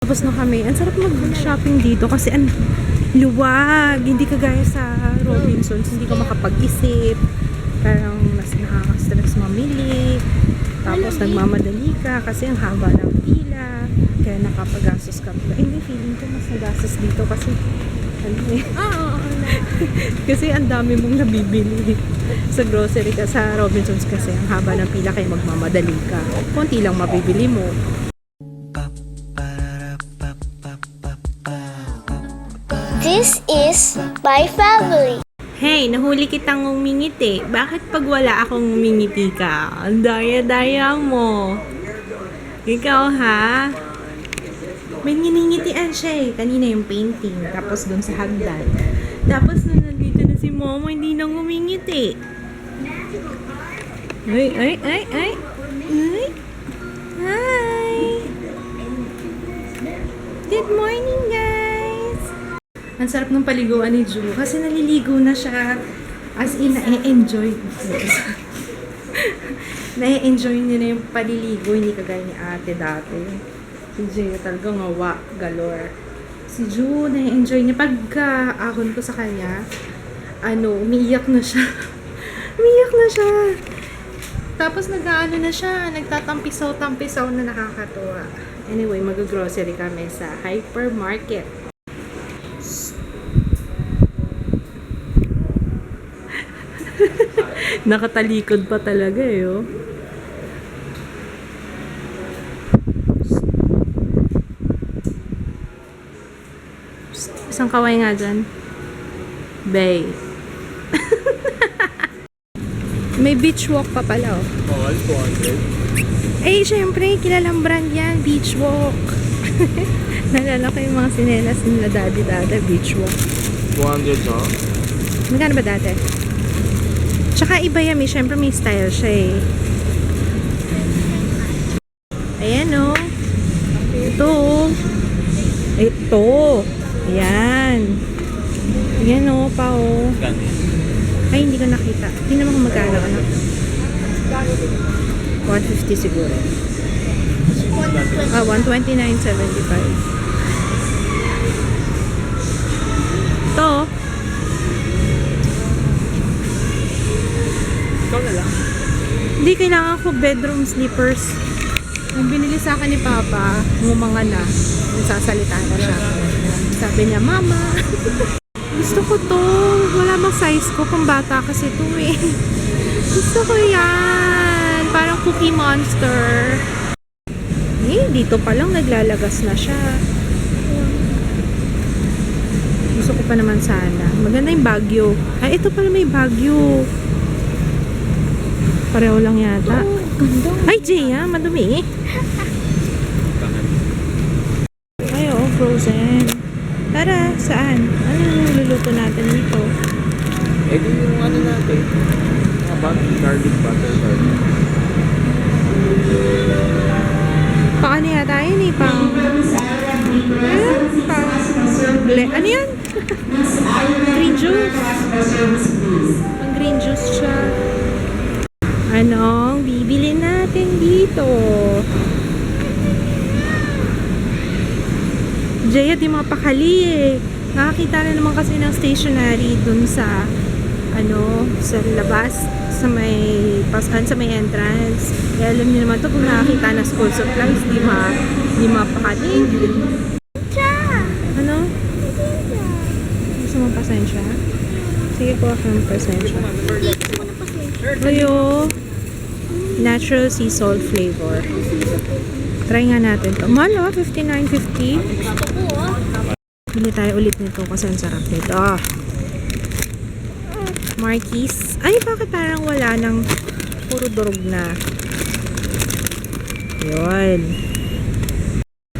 Tapos na kami. Ang sarap mag-shopping dito kasi ang luwag. Hindi kagaya sa Robinsons. Hindi ka makapag-isip. Parang mas nakaka-stress mamili. Tapos nagmamadali ka kasi ang haba ng pila. Kaya nakapagastos ka. Hindi, feeling ko mas nagastos dito kasi ano eh. Kasi ang dami mong nabibili sa grocery ka. Sa Robinsons kasi ang haba ng pila kaya magmamadali ka. Konti lang mabibili mo. This is my family. Hey, nahuli kitang ngumingiti. Bakit pag wala akong ngumingiti ka? Ang daya-daya mo. Ikaw ha? May nginingitian siya eh. Kanina yung painting. Tapos dun sa hagdan. Tapos nung nandito na si Momo, hindi na ngumingiti. Ay. Ay. Hi! Good morning, guys! Ang sarap ng paliguan ni Ju kasi naliligo na siya. As in, na-enjoy. Na-enjoy niya na yung paliligo, hindi kagaya ni ate dati. Si Jay talagang ngawa, galore. Si Ju, na-enjoy niya. Pagka ahon ko sa kanya, umiiyak na siya. Umiiyak na siya. Tapos nag-ano na siya, nagtatampisaw-tampisaw na nakakatuwa. Anyway, mag-grocery kami sa hypermarket. Nakatalikod pa talaga eh, oh. Isang kaway nga dyan. Bay. May beach walk pa pala, oh. Oh, 200. Eh, syempre, kilalang brand yan, beach walk. Nalala ko yung mga sinelas nila dati, beach walk. 200 no? Magkano ba dati? Tsaka iba yan, syempre may style siya eh. Ayan o. Ito. Ito. Ayan. Ayan o, pa o. Ay, hindi ko nakita. Hindi naman kung magkano ano. 150 siguro. 129.75. Ito. Ikaw na lang. Hindi, kailangan ko bedroom slippers. Yung binili sa akin ni Papa, ngumanga na. Nagsasalita na siya. Sabi niya, Mama, gusto ko to. Wala bang size ko? Pang bata kasi to eh. Gusto ko yan. Parang Cookie Monster. Eh, dito pa lang naglalagas na siya. Gusto ko pa naman sana. Maganda yung Baguio. Ay, ito pala may Baguio. Pareho lang yata. Ay, Jaya, madumi eh. Ay, oh, frozen. Tara, saan? Ano yung luluto natin dito? Eh, di yung ano natin. Garlic butter garlic. Paano yata yun eh? Ano yan? Green juice. Pang green juice siya. Anong bibili natin dito? Jaya, di mapakali eh. Nakakita na naman kasi ng stationery dun sa sa labas, sa may entrance. Kaya alam niyo naman to, kung nakakita na school supplies, di mapakali. Ano? Gusto mo pasensya? Sige po ako ng pasensya. Ayo. Natural sea salt flavor. Try nga natin to. Mahal, 59.50. Bili tayo ulit nito kasi ang sarap nito. Marquis. Ay, bakit parang wala nang puro durog na? Yun.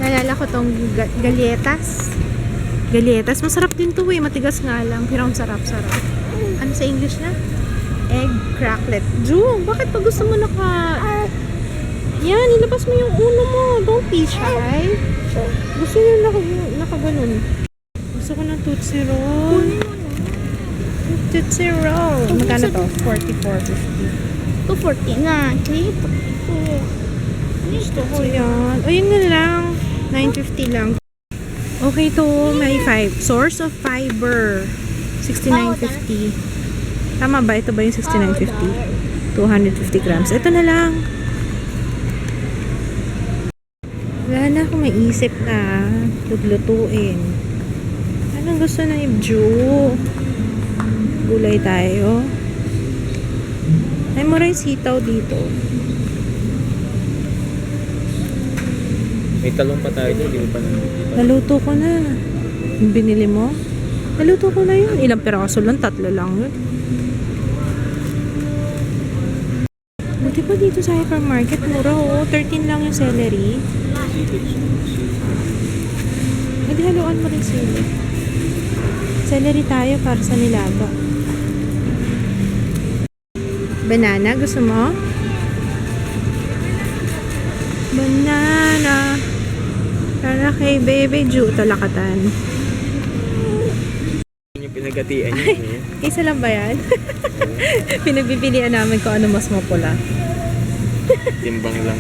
Nalala ko tong galletas. Galletas. Masarap din to eh. Matigas nga lang. Pero ang sarap-sarap. Ano sa English na? Egg cracklet. Ju, bakit pag gusto mo yan, ilabas mo yung ulo mo. Don't be shy. Gusto nyo nakaganon. Gusto ko ng Tootsie Roll. Tootsie Roll. Magkano to? 44.50. 240 na. 340. Gusto ko yan. Ayun na lang. 950 lang. Okay to, may source of fiber. 69.50. Tama ba? Ito ba yung 69.50? 250 grams. Ito na lang. Wala na akong maisip na lulutuin. Anong gusto na ni Ju? Gulay tayo. Ay, mura yung sitaw dito. May talong pa tayo doon, hindi mo pa nakikita. Naluto ko na. Yung binili mo? Naluto ko na yun. Ilang peraso lang? 3 lang yun. Buti pa dito sa hypermarket. Mura oh. 13 lang yung celery. Hindi haluan mo rin sili. Celery tayo para sa nilaga. Banana, gusto mo? Banana. Para kay Baby Ju, talakatan. Yung pinagatian niya. Isa lang ba yan? Pinagbibilian namin kung ano mas mapula. Timbang lang.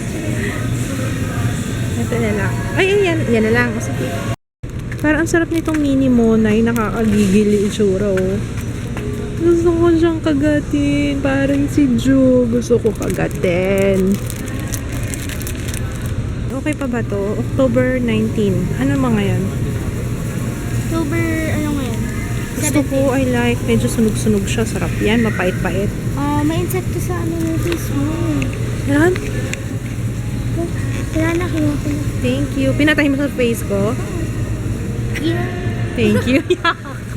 Ito na lang. Ay, yan na lang. O, sige. Parang ang sarap nitong mini monay. Nakakagigil yung itsura, oh. Gusto ko siyang kagatin. Parang si Ju. Gusto ko kagatin. Okay pa ba to? October 19. Ano mga yan? October, ano ngayon? Gusto ko, I like. Medyo sunog-sunog siya. Sarap yan. Mapait-pait. May insekto sa ano ng face mo. Yan. Wala na, kinuha ko na. Thank you. Pinatay mo sa face ko. Yeah. Thank you.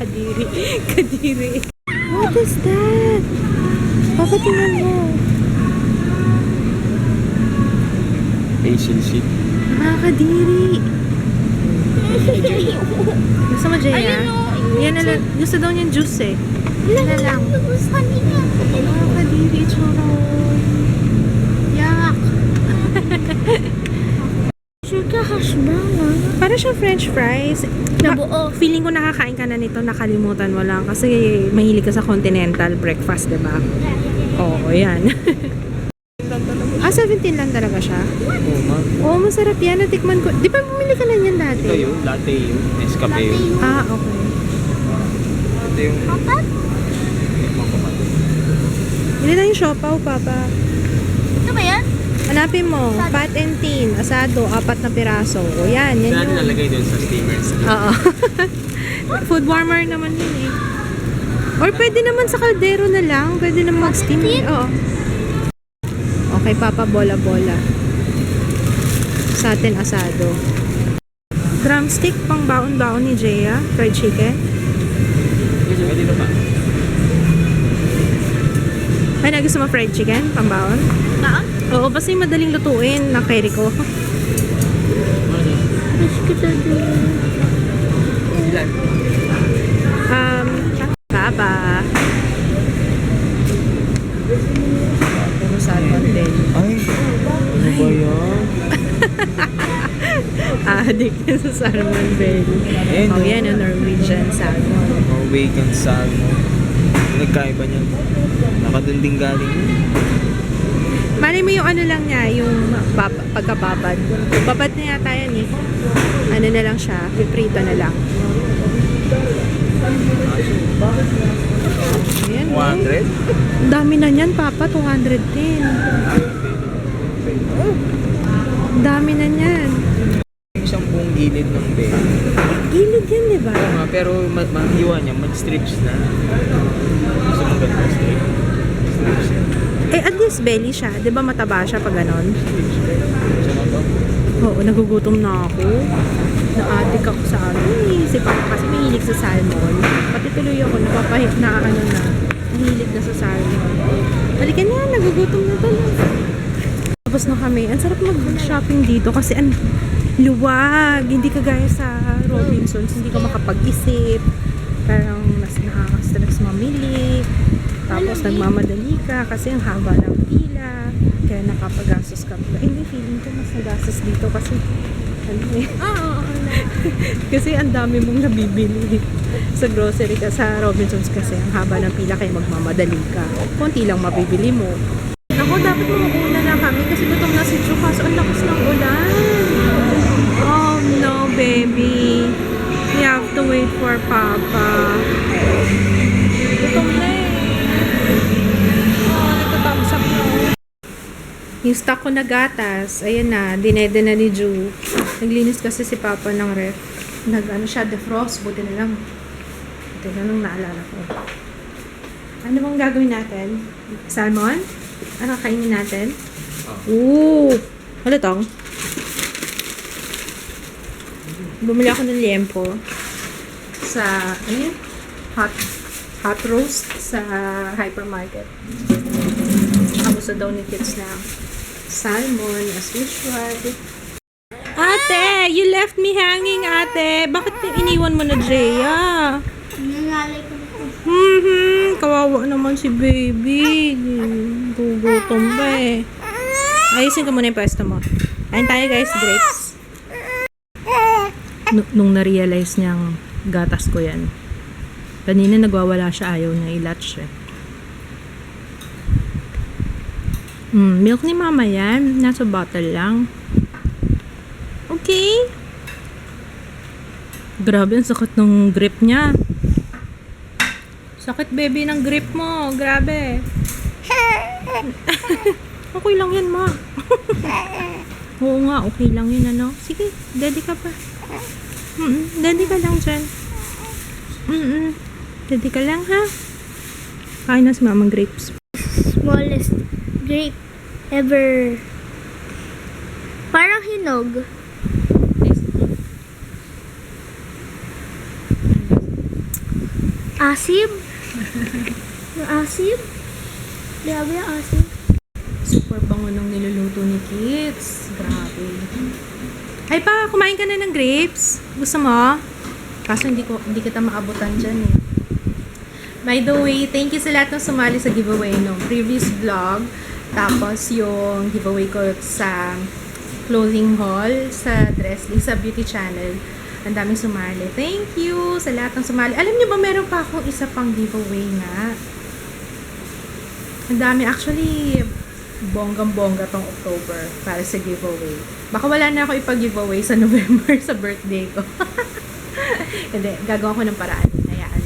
Kadiri. Kadiri. What is that? Papatingnan mo. Basil seed. Kadiri. Gusto mo, Jaya? Ayun, oh. Yan na lang. Gusto daw niyang juice eh. Yan na lang. Nagustuhan niya. Kadiri, choro. Yak. Sure ka, hash brown ah. Para siyang french fries. Nabuo. Feeling ko nakakain ka na nito, nakalimutan mo lang. Kasi mahilig ka sa continental breakfast, diba? Oo, yan. 17 lang talaga siya. Oo, ma'am. Oo, masarap yan. Natikman ko. Di ba bumili ka na yan dati? Ito yun, latte yun. Nescafe yun. Okay. Ito yung... Apat? Hindi na yung siopaw, Papa. Ito ba yan? Hanapin mo, fat and thin, asado, 4 na piraso. O yan, yan Saan yung... nalagay doon sa steamers? Oo. Food warmer naman yun eh. Or pwede naman sa kaldero na lang. Pwede naman mag-steam. Oo. Okay, Papa, bola-bola. Sa atin, asado. Drumstick, pang baon-baon ni Jaya. Fried chicken. Pwede na ba? Ay, gusto mo fried chicken? Pang baon? Baon? Oo, basta yung madaling lutuin na carry ko. Wish kita din. Ilan? Papa. Puro salmon din. Ay, ano ba yan? Addict yan sa salmon belly. Ayun, Oh, no? yan ang Norwegian salmon. Norwegian salmon. Nagkaiba niyan. Nakadunding galing yun. Malay mo yung ano lang niya, yung pagkababad. Babad na yata yan eh. Ano na lang siya, piprito na lang. Ayan, 100? ang dami na niyan, Papa. 210. Ang dami na niyan. Isang buong gilid ng bed. Gilid yan, di ba? Oo nga, pero mahiwa niya, mag-strips na. Gusto mong ganun strip? Strips yan. Eh, at least belly siya. Di ba mataba siya pag ganon? Strips ba? Saan ba? Oo, nagugutom na ako. Na-addict ako sa ano. Si Papa kasi mahilig sa salmon. Pati tuloy ako, napapahit na ano na. Mahilig na sa salmon. Halika na, nagugutom na talaga. Tapos na kami. Ang sarap mag-shopping dito kasi luwag. Hindi kagaya sa Robinsons. Hindi ka makapag-isip. Parang nakaka-stress mamili. Tapos nagmamadali ka kasi ang haba ng pila. Kaya nakapagastos ka. Eh, may feeling ko mas nagastos dito kasi ano eh. Kasi ang dami mong nabibili sa grocery ka sa Robinsons kasi ang haba ng pila kaya magmamadali ka. Konti lang mabibili mo. Ako, dapat mauuna na kami kasi gutom na si Chu kaso ang lakas ng ulan. Oh baby. We have to wait for Papa. Gutom na eh. Oh, nagtatapos ako. Yung stock ko na gatas, ayan na, dinede na ni Ju. Naglinis kasi si Papa ng ref. Nag-ano siya, defrost. Buti na lang naalala ko. Ano bang gagawin natin? Salmon? Ano kainin natin? Ooh! Ano tong? Bumili ako ng liempo sa, ano yun? Hot roast sa hypermarket. Gusto daw ni kids na salmon as usual. Ate! You left me hanging, ate! Bakit iniwan mo na, Drea? Nangalay ko na. Kawawa naman si baby. Gugutom ba eh. Ayusin ko muna yung pwesto mo. Kain tayo guys, grapes. Nung na-realize niyang gatas ko yan. Kanina nagwawala siya, ayaw niya i-latch eh. Milk ni mama yan. Nasa bottle lang. Okay. Grabe, ang sakit ng grip niya. Sakit baby ng grip mo. Grabe. Okay lang yan, ma. Oo nga, okay lang yun, ano. Sige, daddy ka pa. Daddy ka lang dyan. Daddy ka lang, ha? Kain na si mamang grapes. Smallest grape ever. Parang hinog. Asim? Asim? Grabe yung asim. Super bango ng niluluto ni kids. Grabe. Ay pa, kumain ka na ng grapes? Gusto mo? Kaso hindi kita maabutan dyan eh. By the way, thank you sa lahat ng sumali sa giveaway no previous vlog. Tapos yung giveaway ko sa clothing haul, sa Dressley, sa beauty channel. Ang daming sumali. Thank you sa lahat ng sumali. Alam niyo ba, meron pa akong isa pang giveaway nga. Ang dami. Actually, bonggang-bongga tong October para sa giveaway. Baka wala na ako ipag-giveaway sa November sa birthday ko. Hindi, gagawa ko ng paraan. Hayaan.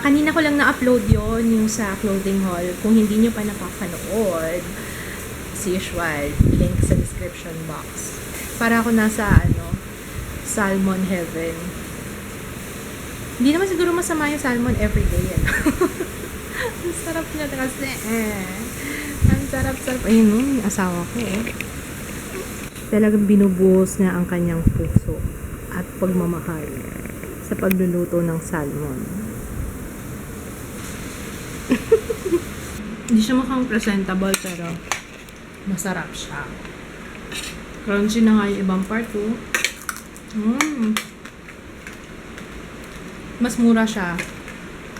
Kanina ko lang na-upload yon yung sa clothing haul. Kung hindi nyo pa napapanood, as usual, link sa description box. Para ako nasa, salmon heaven. Hindi naman siguro masama yung salmon everyday yan. Ang sarap niya kasi. Ang sarap-sarap. Ayun yung asawa ko Talagang binubuhos niya ang kanyang puso at pagmamahal sa pagluluto ng salmon. Hindi siya mukhang presentable pero masarap siya. Crunchy na nga yung ibang part Mas mura siya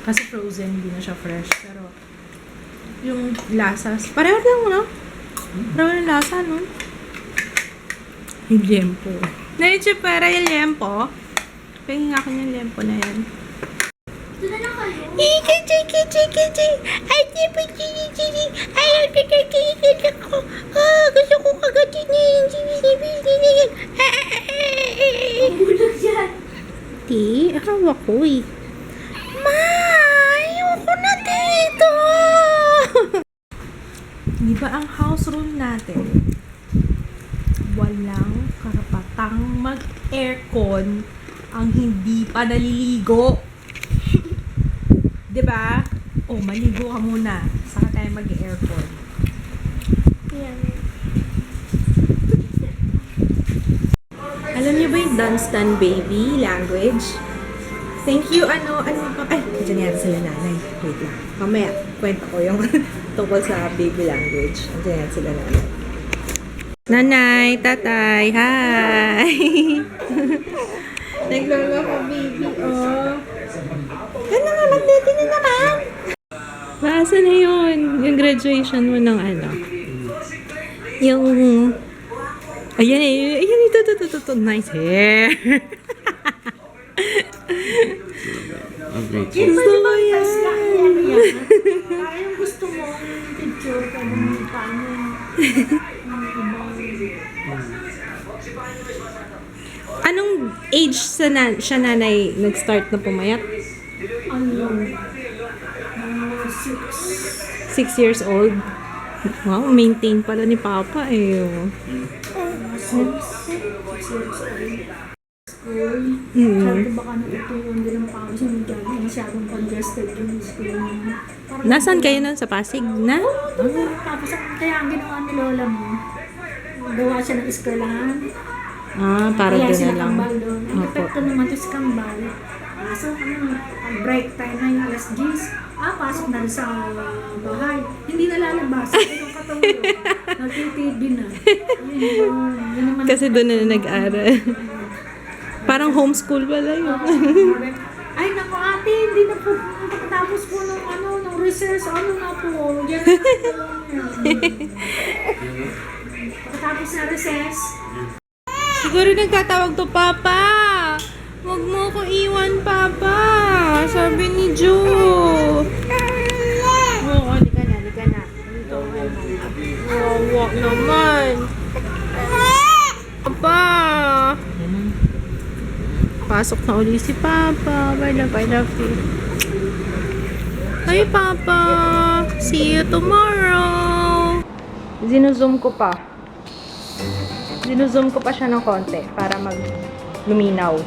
kasi frozen, hindi na siya fresh, pero yung lasas pareho lang, no? Pareho yung lasa, no? Yung liempo na-itche para yung liempo. Pahingin ako yung liempo na yan. Doon na lang kayo. Gusto ko kagatin yan. Ti, hawak ko eh. Ma, ayoko na dito. Di ba ang house rule natin? Walang karapatang mag-aircon ang hindi pa naliligo. Diba? O, maligo ka muna. Saka tayo mag-aircon. Yan. Alam niyo ba yung dance done baby language? Thank you, ay, dyan yata sila nanay. Wait lang. Mamaya, kwenta ko yung tungkol sa baby language. Dyan yata sila nanay. Nanay, tatay, hi! Naglolo ko, baby, Yan na nga, mag-date na naman! Basa na yun? Yung graduation mo ng Yung... Ayan ito. Nice hair! Okay. Gusto ko yan! Parang gusto mo yung picture ka ng paano. Anong age siya nanay nag-start na pumayat? Ano? 6 years old. Wow, maintain pala ni Papa eh. Oh. Sabi baka natutunan din ang pawis yung dyan. Masyadong congested yung school niya. Nasaan kayo nun? Sa Pasig na? Tapos kaya ang ginawa ni Lola mo, gawa siya ng eskwelahan. Ah, para Kaya doon na sila lang. kambal doon. Ang Opo. epekto naman to sa kambal. So, ang break time na yung alas 10. Pasok na rin sa bahay. Hindi na lalabas. Yung katawan doon. Nag-TV na. Yun naman. Kasi doon na nag-aral. Parang homeschool pala yun. Ay, naku ate, hindi na po. Pagkatapos po nung recess, ano na po. Yan na po. Pagkatapos na recess, Siguro nagtatawag to, Papa. Huwag mo ko iwan, Papa. Sabi ni Joe. Oo, halika na. Oh, wag naman. Papa. Pasok na uli si Papa. I love you. Hi, Papa. See you tomorrow. Zinuzoom ko pa. Zinuzoom ko pa siya ng konti para luminaw.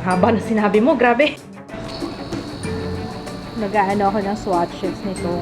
Haba na sinabi mo, grabe. Nag-aano ako ng swatches nito.